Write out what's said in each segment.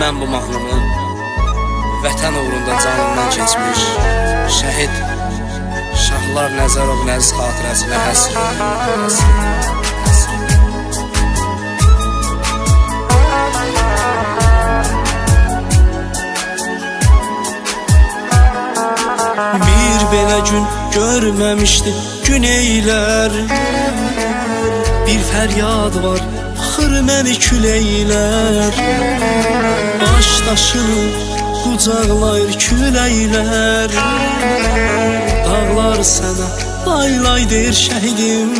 Mən bu mahnımı vətən uğrunda canından keçmiş şəhid Şahlar Nəzərovun əziz xatirəsinə həsr edirəm. Bir belə gün görməmişdi güneylər. Bir fəryad var, xır məni küləklər. Baş daşını qucaqlayır küləklər. Dağlar sənə lay lay deyir şəhidim.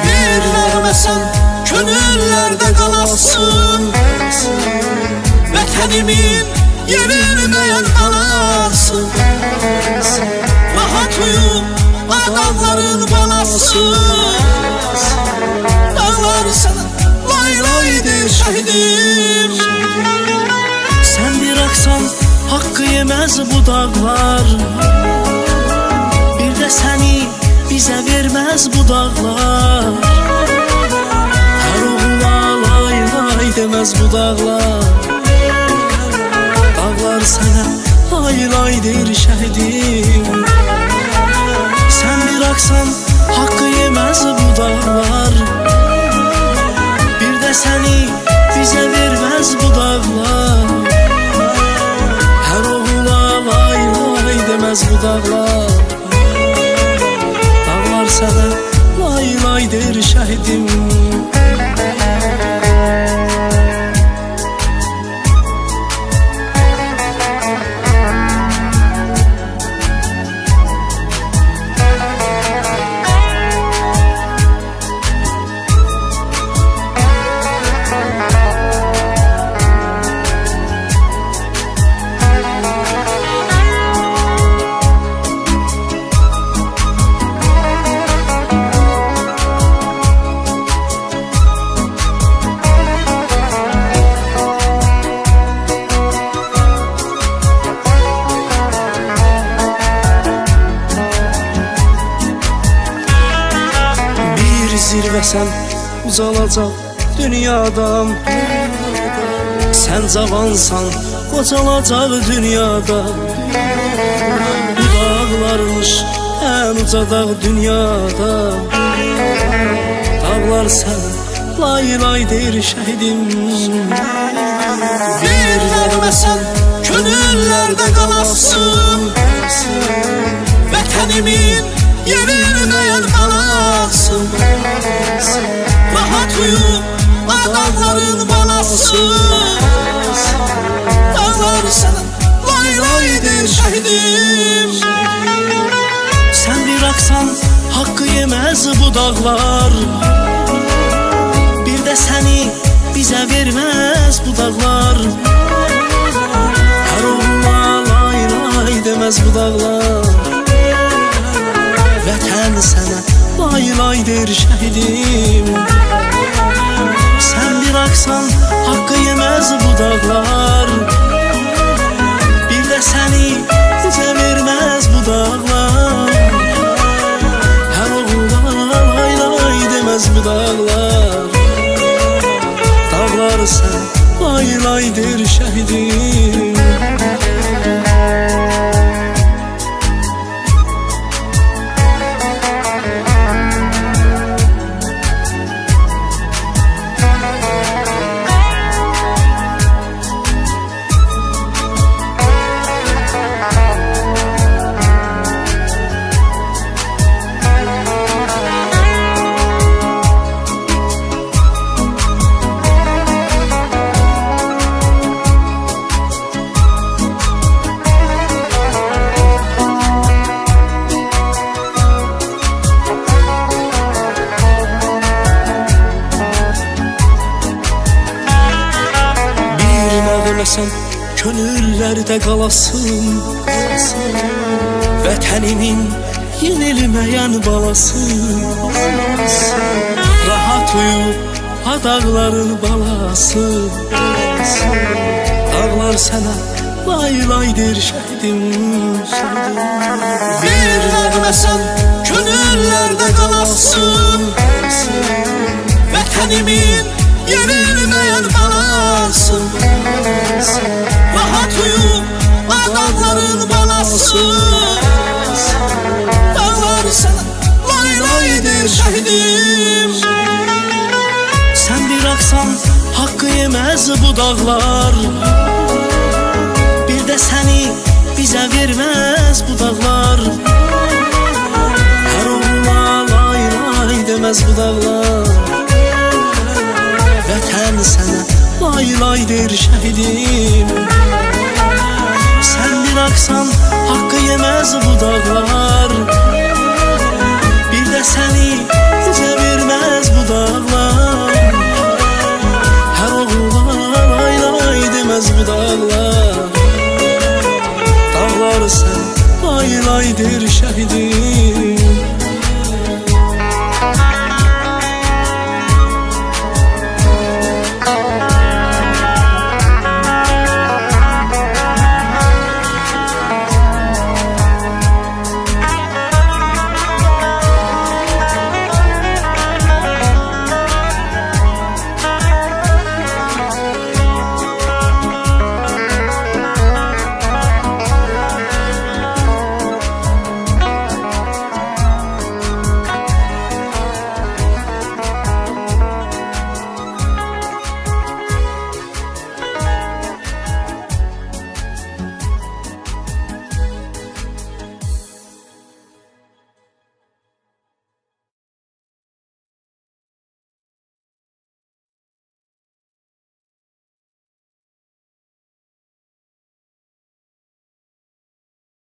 Bir nəğməsən könüllərdə qalasın. Vətənimin yenilməyən qalasın. Rahat uyu adamların balası. Dağlar sənə lay lay deyir şəhidim. Sən bir aksan haqqı yeməz bu dağlar. Bir də səni bizə verməz bu dağlar. Hər oğula lay lay deməz bu dağlar. Dağlar sənə lay lay deyir şəhidim. Sən bir aksan haqqı yeməz bu dağlar. Bir də səni bizə verməz bu dağlar. Hər oğula lay lay deməz bu dağlar. Dağlar sənə lay lay deyir şəhidim. Zirvəsən ucalacaq dünyadan. Sən cavansan qocalacaq dünyada. Bu dağlarmış ən uca dağ dünyada. Dağlar sən lay lay deyir şəhidim. Bir nəğməsən könüllərdə qalasın. Vətənimin yenilməyən qalasın. Rahat uyu adamların balası. Dağlar sənə lay lay deyir şəhidim. Sən bir aksan haqqı yeməz bu dağlar. Bir də səni bizə verməz bu dağlar. Hər oğula lay lay deməz bu dağlar. Vətən sənə lay lay deyir şəhidim. Sən bir aksan haqqı yeməz bu dağlar. Bir də səni bizə verməz bu dağlar. Hər oğula lay lay deməz bu dağlar. Dağlar sənə lay lay deyir şəhidim. Sən könüllərdə qalasın. Vətənimin yenilməyən balası. Rahat uyu dağların balası. Dağlar sənə lay lay deyir şəhidim. Bir nəğməsən könüllərdə qalasın. Vətənimin yenilməyən balası. balası. Rahat uyu adamların balası. Dağlar sana lay lay der şehidim. Sen bıraksan hakkı yemez bu dağlar. Bir de seni bize vermez bu dağlar. Her oğula lay lay demez bu dağlar. Vətən sana lay lay der şehidim. Sen bıraksan hakkı yemez bu dağlar. Bir de seni